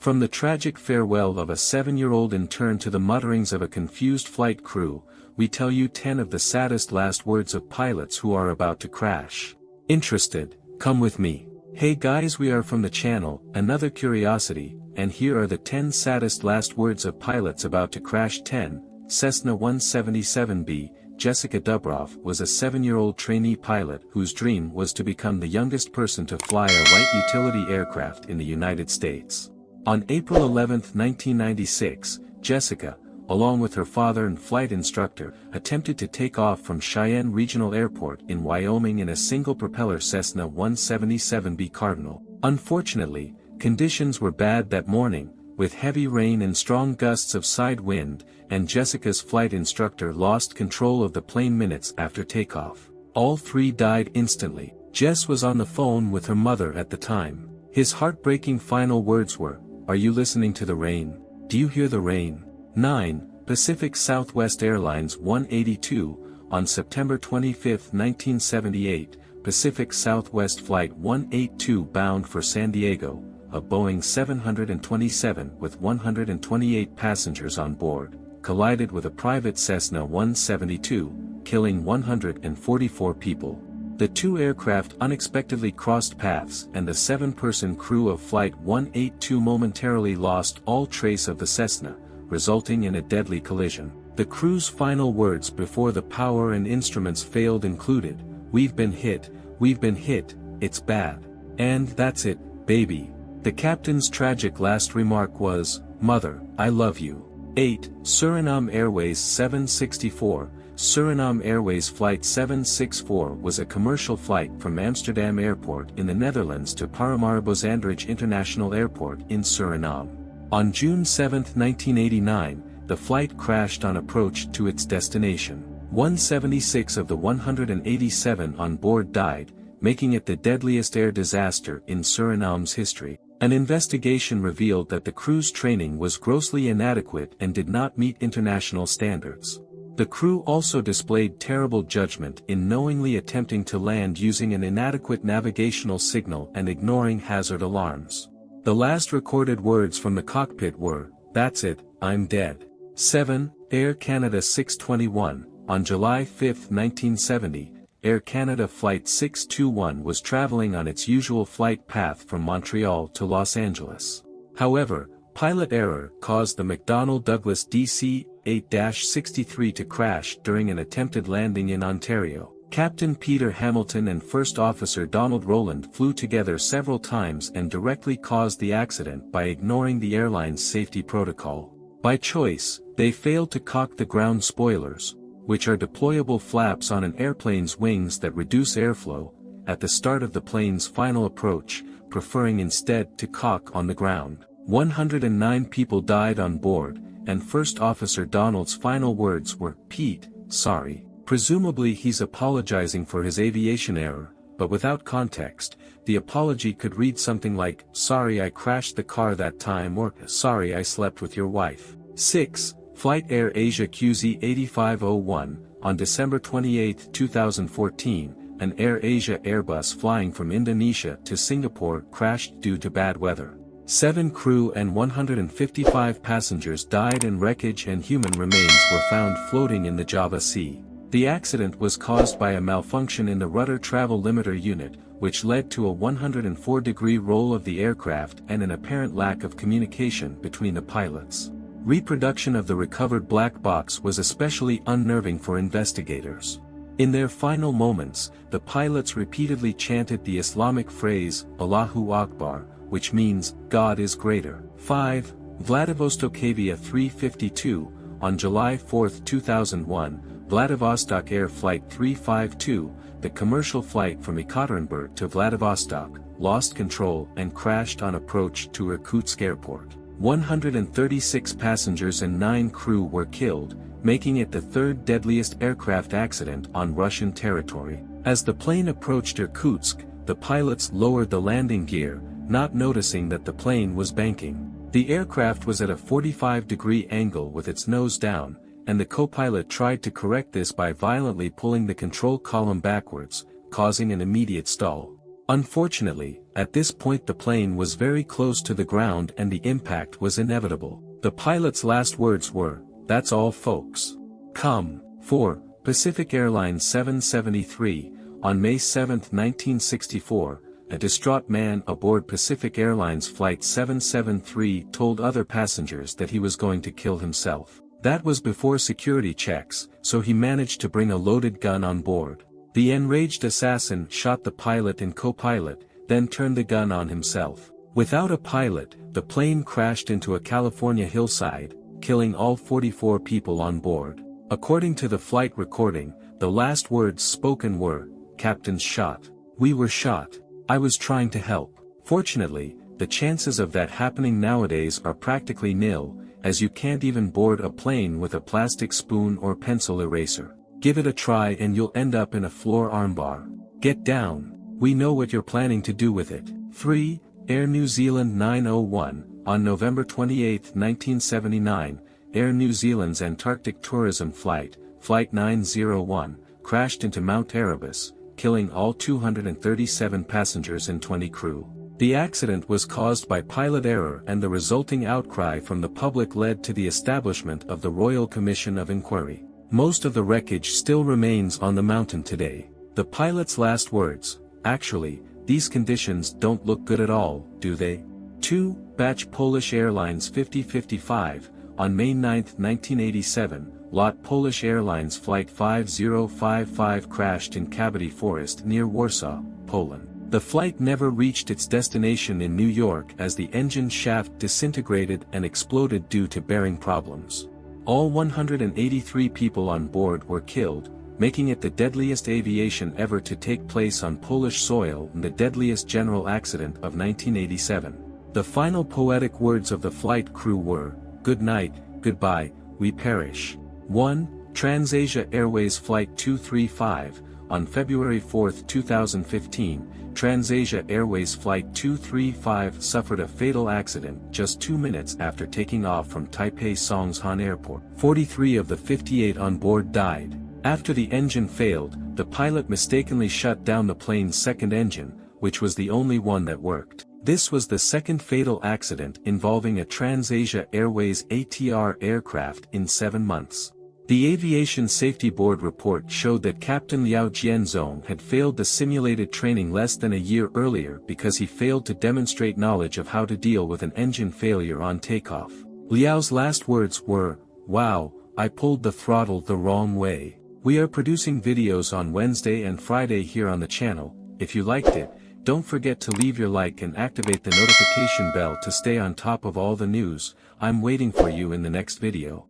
From the tragic farewell of a 7-year-old intern to the mutterings of a confused flight crew, we tell you 10 of the saddest last words of pilots who are about to crash. Interested? Come with me. Hey guys, we are from the channel, Another Curiosity, and here are the 10 saddest last words of pilots about to crash. 10. Cessna 177B. Jessica Dubroff was a 7-year-old trainee pilot whose dream was to become the youngest person to fly a light utility aircraft in the United States. On April 11, 1996, Jessica, along with her father and flight instructor, attempted to take off from Cheyenne Regional Airport in Wyoming in a single-propeller Cessna 177B Cardinal. Unfortunately, conditions were bad that morning, with heavy rain and strong gusts of side wind, and Jessica's flight instructor lost control of the plane minutes after takeoff. All three died instantly. Jess was on the phone with her mother at the time. His heartbreaking final words were, "Are you listening to the rain? Do you hear the rain?" 9. Pacific Southwest Airlines 182, on September 25, 1978, Pacific Southwest Flight 182 bound for San Diego, a Boeing 727 with 128 passengers on board, collided with a private Cessna 172, killing 144 people. The two aircraft unexpectedly crossed paths and the 7-person crew of Flight 182 momentarily lost all trace of the Cessna, resulting in a deadly collision. The crew's final words before the power and instruments failed included, "We've been hit, it's bad. And that's it, baby." The captain's tragic last remark was, "Mother, I love you." 8. Suriname Airways 764. Suriname Airways Flight 764 was a commercial flight from Amsterdam Airport in the Netherlands to Paramaribo International Airport in Suriname. On June 7, 1989, the flight crashed on approach to its destination. 176 of the 187 on board died, making it the deadliest air disaster in Suriname's history. An investigation revealed that the crew's training was grossly inadequate and did not meet international standards. The crew also displayed terrible judgment in knowingly attempting to land using an inadequate navigational signal and ignoring hazard alarms. The last recorded words from the cockpit were, "That's it, I'm dead." 7. Air Canada 621. On July 5, 1970, Air Canada Flight 621 was traveling on its usual flight path from Montreal to Los Angeles. However, pilot error caused the McDonnell Douglas DC-8-63 to crash during an attempted landing in Ontario. Captain Peter Hamilton and First Officer Donald Rowland flew together several times and directly caused the accident by ignoring the airline's safety protocol. By choice, they failed to cock the ground spoilers, which are deployable flaps on an airplane's wings that reduce airflow, at the start of the plane's final approach, preferring instead to cock on the ground. 109 people died on board, and First Officer Donald's final words were, "Pete, sorry." Presumably he's apologizing for his aviation error, but without context, the apology could read something like, "Sorry I crashed the car that time," or "Sorry I slept with your wife." 6. Flight Air Asia QZ8501, on December 28, 2014, an Air Asia Airbus flying from Indonesia to Singapore crashed due to bad weather. 7 crew and 155 passengers died and wreckage and human remains were found floating in the Java Sea. The accident was caused by a malfunction in the rudder travel limiter unit, which led to a 104-degree roll of the aircraft and an apparent lack of communication between the pilots. Reproduction of the recovered black box was especially unnerving for investigators. In their final moments, the pilots repeatedly chanted the Islamic phrase, "Allahu Akbar," which means, "God is greater." 5. Vladivostokavia 352, on July 4, 2001, Vladivostok Air Flight 352, the commercial flight from Ekaterinburg to Vladivostok, lost control and crashed on approach to Irkutsk Airport. 136 passengers and 9 crew were killed, making it the third deadliest aircraft accident on Russian territory. As the plane approached Irkutsk, the pilots lowered the landing gear, not noticing that the plane was banking. The aircraft was at a 45-degree angle with its nose down, and the co-pilot tried to correct this by violently pulling the control column backwards, causing an immediate stall. Unfortunately, at this point the plane was very close to the ground and the impact was inevitable. The pilot's last words were, "That's all folks. Come." 4. Pacific Airlines 773, on May 7, 1964, a distraught man aboard Pacific Airlines Flight 773 told other passengers that he was going to kill himself. That was before security checks, so he managed to bring a loaded gun on board. The enraged assassin shot the pilot and co-pilot, then turned the gun on himself. Without a pilot, the plane crashed into a California hillside, killing all 44 people on board. According to the flight recording, the last words spoken were, "Captain's shot. We were shot. I was trying to help." Fortunately, the chances of that happening nowadays are practically nil, as you can't even board a plane with a plastic spoon or pencil eraser. Give it a try and you'll end up in a floor armbar. Get down. We know what you're planning to do with it. 3. Air New Zealand 901, on November 28, 1979, Air New Zealand's Antarctic tourism flight, Flight 901, crashed into Mount Erebus, killing all 237 passengers and 20 crew. The accident was caused by pilot error, and the resulting outcry from the public led to the establishment of the Royal Commission of Inquiry. Most of the wreckage still remains on the mountain today. The pilot's last words, "Actually, these conditions don't look good at all, do they?" 2. Batch Polish Airlines 5055, on May 9, 1987, LOT Polish Airlines Flight 5055 crashed in Cavity Forest near Warsaw, Poland. The flight never reached its destination in New York as the engine shaft disintegrated and exploded due to bearing problems. All 183 people on board were killed, making it the deadliest aviation ever to take place on Polish soil and the deadliest general accident of 1987. The final poetic words of the flight crew were, "Good night, goodbye, we perish." 1. TransAsia Airways Flight 235, on February 4, 2015, TransAsia Airways Flight 235 suffered a fatal accident just 2 minutes after taking off from Taipei Songshan Airport. 43 of the 58 on board died. After the engine failed, the pilot mistakenly shut down the plane's second engine, which was the only one that worked. This was the second fatal accident involving a TransAsia Airways ATR aircraft in 7 months. The Aviation Safety Board report showed that Captain Liao Jianzong had failed the simulated training less than a year earlier because he failed to demonstrate knowledge of how to deal with an engine failure on takeoff. Liao's last words were, "Wow, I pulled the throttle the wrong way." We are producing videos on Wednesday and Friday here on the channel. If you liked it, don't forget to leave your like and activate the notification bell to stay on top of all the news. I'm waiting for you in the next video.